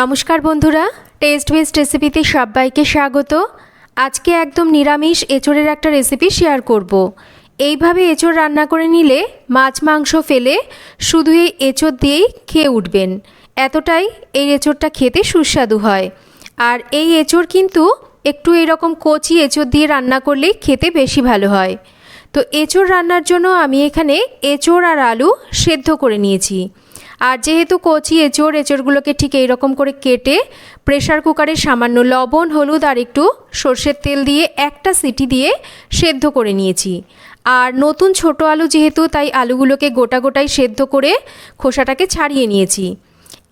নমস্কার বন্ধুরা, test best রেসিপিতে সবাইকে স্বাগত। আজকে একদম নিরামিষ এঁচোড়ের একটা রেসিপি শেয়ার করব। এইভাবে এঁচোড় রান্না করে নিলে মাছ মাংস ফেলে শুধু এই এঁচোড় দিয়েই খেয়ে উঠবেন। এতটাই এই এঁচোড়টা খেতে সুস্বাদু হয়। আর এই এঁচোড় কিন্তু একটু এরকম কচি এঁচোড় দিয়ে রান্না করলেই খেতে বেশি ভালো হয়। তো এঁচোড় রান্নার জন্য আমি এখানে এঁচোড় আর আলু সেদ্ধ করে নিয়েছি। আর যেহেতু কচি এঁচোড়গুলোকে ঠিক এইরকম করে কেটে প্রেসার কুকারে সামান্য লবণ, হলুদ আর একটু সর্ষের তেল দিয়ে একটা সিটি দিয়ে সেদ্ধ করে নিয়েছি। আর নতুন ছোট আলু যেহেতু, তাই আলুগুলোকে গোটা গোটাই সেদ্ধ করে খোসাটাকে ছাড়িয়ে নিয়েছি।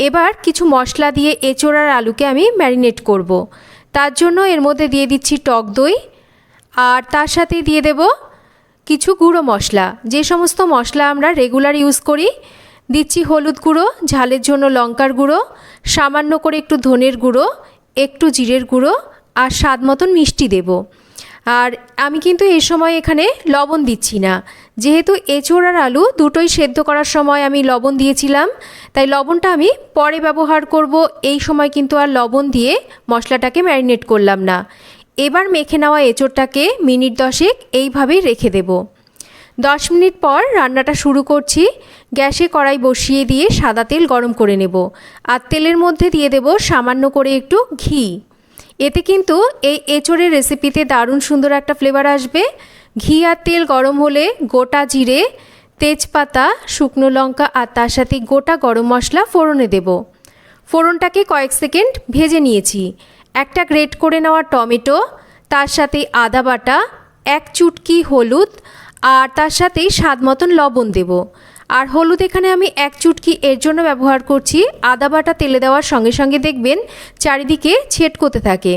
এবার কিছু মশলা দিয়ে এঁচোড় আর আলুকে আমি ম্যারিনেট করব। তার জন্য এর মধ্যে দিয়ে দিচ্ছি টক দই, আর তার সাথে দিয়ে দেব কিছু গুঁড়ো মশলা, যে সমস্ত মশলা আমরা রেগুলার ইউজ করি। দিচ্ছি হলুদ গুঁড়ো, ঝালের জন্য লঙ্কার গুঁড়ো, সামান্য করে একটু ধনের গুঁড়ো, একটু জিরের গুঁড়ো আর স্বাদ মতন মিষ্টি দেব। আর আমি কিন্তু এই সময় এখানে লবণ দিচ্ছি না, যেহেতু এঁচোড় আর আলু দুটোই সেদ্ধ করার সময় আমি লবণ দিয়েছিলাম, তাই লবণটা আমি পরে ব্যবহার করব। এই সময় কিন্তু আর লবণ দিয়ে মশলাটাকে ম্যারিনেট করলাম না। এবার মেখে নেওয়া এঁচোড়টাকে মিনিট 10 এইভাবেই রেখে দেব। 10 মিনিট পর রান্নাটা শুরু করছি। গ্যাসে কড়াই বসিয়ে দিয়ে সাদা তেল গরম করে নেব। আর তেলের মধ্যে দিয়ে দেব সামান্য করে একটু ঘি। এতে কিন্তু এই এঁচোড়ের রেসিপিতে দারুণ সুন্দর একটা ফ্লেভার আসবে। ঘি আর তেল গরম হলে গোটা জিরে, তেজপাতা, শুকনো লঙ্কা আর তার সাথে গোটা গরম মশলা ফোড়নে দেব। ফোড়নটাকে কয়েক সেকেন্ড ভেজে নিয়েছি। একটা গ্রেট করে নেওয়া টমেটো, তার সাথে আদা বাটা, এক চুটকি হলুদ আর তার সাথে স্বাদ মতন লবণ দেব। আর হলুদ এখানে আমি এক চুটকি এর জন্য ব্যবহার করছি, আদা বাটা তেলে দেওয়ার সঙ্গে সঙ্গে দেখবেন চারিদিকে ছেটকোতে থাকে,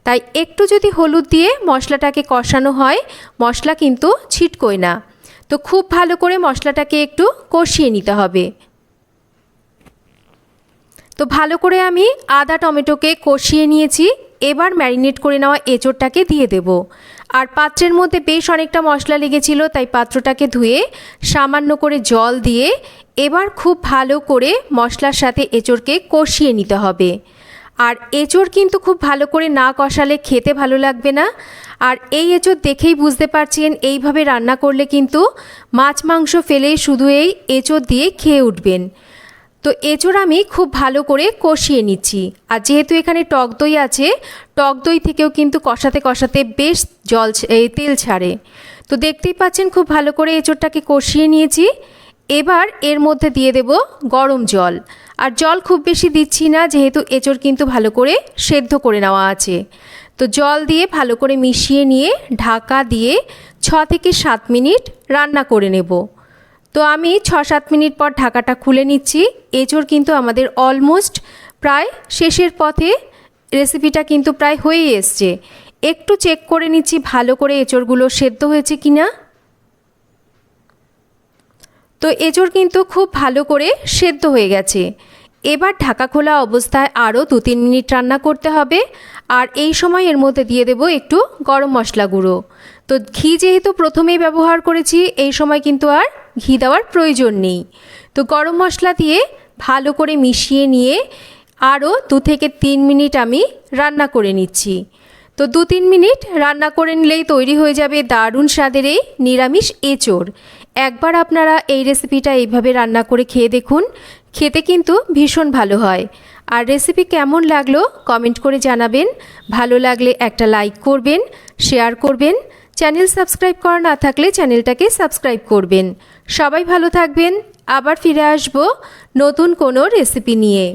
তাই একটু যদি হলুদ দিয়ে মশলাটাকে কষানো হয় মশলা কিন্তু ছিটকোয় না। তো খুব ভালো করে মশলাটাকে একটু কষিয়ে নিতে হবে। তো ভালো করে আমি আদা টমেটোকে কষিয়ে নিয়েছি। এবার ম্যারিনেট করে নেওয়া এঁচোড়টাকে দিয়ে দেব। আর পাত্রের মধ্যে বেশ অনেকটা মশলা লেগেছিল, তাই পাত্রটাকে ধুয়ে সামান্য করে জল দিয়ে এবার খুব ভালো করে মশলার সাথে এঁচোড়কে কষিয়ে নিতে হবে। আর এঁচোড় কিন্তু খুব ভালো করে না কষালে খেতে ভালো লাগবে না। আর এই এঁচোড় দেখেই বুঝতে পারছেন, এইভাবে রান্না করলে কিন্তু মাছ মাংস ফেলেই শুধু এই এঁচোড় দিয়ে খেয়ে উঠবেন। তো এঁচোড় আমি খুব ভালো করে কষিয়ে নিচ্ছি। আর যেহেতু এখানে টক দই আছে, টক দই থেকেও কিন্তু কষাতে কষাতে বেশ তেল ছাড়ে। তো দেখতেই পাচ্ছেন খুব ভালো করে এঁচোড়টাকে কষিয়ে নিয়েছি। এবার এর মধ্যে দিয়ে দেব গরম জল। আর জল খুব বেশি দিচ্ছি না, যেহেতু এঁচোড় কিন্তু ভালো করে সেদ্ধ করে নেওয়া আছে। তো জল দিয়ে ভালো করে মিশিয়ে নিয়ে ঢাকা দিয়ে 6 থেকে 7 মিনিট রান্না করে নেব। তো আমি 6-7 মিনিট পর ঢাকাটা খুলে নিচ্ছি। এঁচোড় কিন্তু আমাদের অলমোস্ট প্রায় শেষের পথে, রেসিপিটা কিন্তু প্রায় হয়েই এসছে। একটু চেক করে নিচ্ছি ভালো করে এঁচোড়গুলো সেদ্ধ হয়েছে কিনা। তো এঁচোড় কিন্তু খুব ভালো করে সেদ্ধ হয়ে গেছে। এবার ঢাকা খোলা অবস্থায় আরও 2-3 মিনিট রান্না করতে হবে। আর এই সময় এর মধ্যে দিয়ে দেব একটু গরম মশলা গুঁড়ো। তো ঘি যেহেতু প্রথমেই ব্যবহার করেছি, এই সময় কিন্তু আর ঘি দেওয়ার প্রয়োজন নেই। তো গরম মশলা দিয়ে ভালো করে মিশিয়ে নিয়ে আরও 2 থেকে 3 মিনিট আমি রান্না করে নিচ্ছি। তো 2-3 মিনিট রান্না করে নিলেই তৈরি হয়ে যাবে দারুণ স্বাদের এই নিরামিষ এঁচোড়। একবার আপনারা এই রেসিপিটা এইভাবে রান্না করে খেয়ে দেখুন, খেতে কিন্তু ভীষণ ভালো হয়। আর রেসিপি কেমন লাগলো কমেন্ট করে জানাবেন। ভালো লাগলে একটা লাইক করবেন, শেয়ার করবেন। চ্যানেল সাবস্ক্রাইব করা না থাকলে চ্যানেলটাকে সাবস্ক্রাইব করবেন। সবাই ভালো থাকবেন। আবার ফিরে আসবো নতুন কোনো রেসিপি নিয়ে।